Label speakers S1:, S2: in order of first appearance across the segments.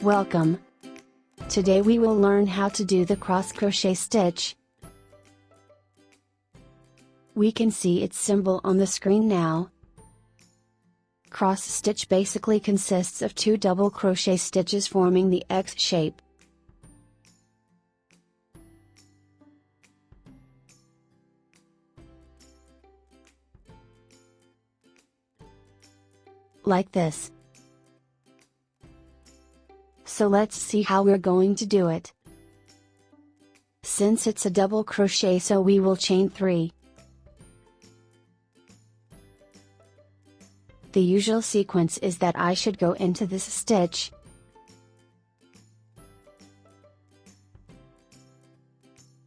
S1: Welcome! Today we will learn how to do the cross crochet stitch. We can see its symbol on the screen now. Cross stitch basically consists of 2 double crochet stitches forming the X shape. Like this. So let's see how we're going to do it. Since it's a double crochet, so we will chain 3. The usual sequence is that I should go into this stitch,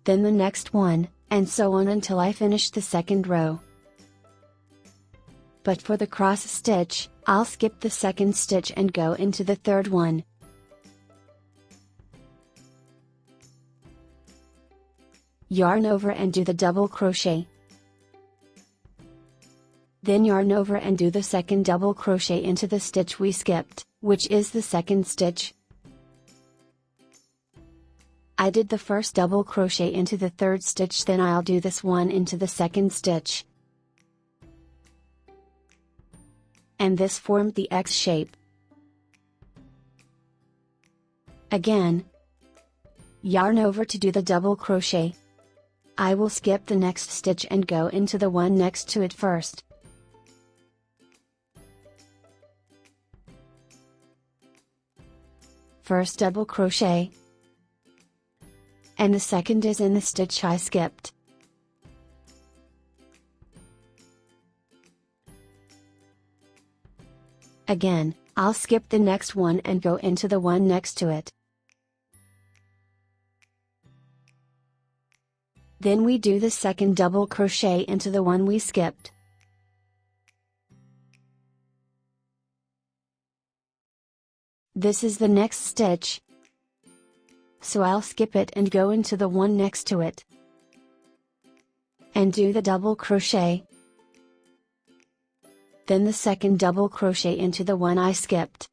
S1: then the next one, and so on until I finish the second row. But for the cross stitch, I'll skip the second stitch and go into the third one. Yarn over and do the double crochet. Then yarn over and do the second double crochet into the stitch we skipped, which is the second stitch. I did the first double crochet into the third stitch, then I'll do this one into the second stitch. And this formed the X shape. Again, yarn over to do the double crochet. I will skip the next stitch and go into the one next to it first. First double crochet, and the second is in the stitch I skipped. Again, I'll skip the next one and go into the one next to it. Then we do the second double crochet into the one we skipped. This is the next stitch, so I'll skip it and go into the one next to it, and do the double crochet. Then the second double crochet into the one I skipped.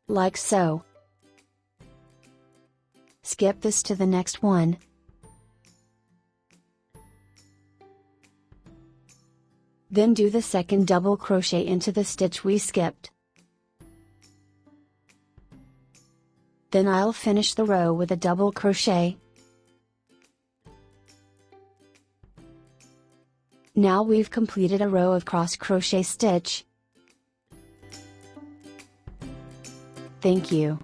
S1: Like so. Skip this to the next one. Then do the second double crochet into the stitch we skipped. Then I'll finish the row with a double crochet. Now we've completed a row of cross crochet stitch. Thank you.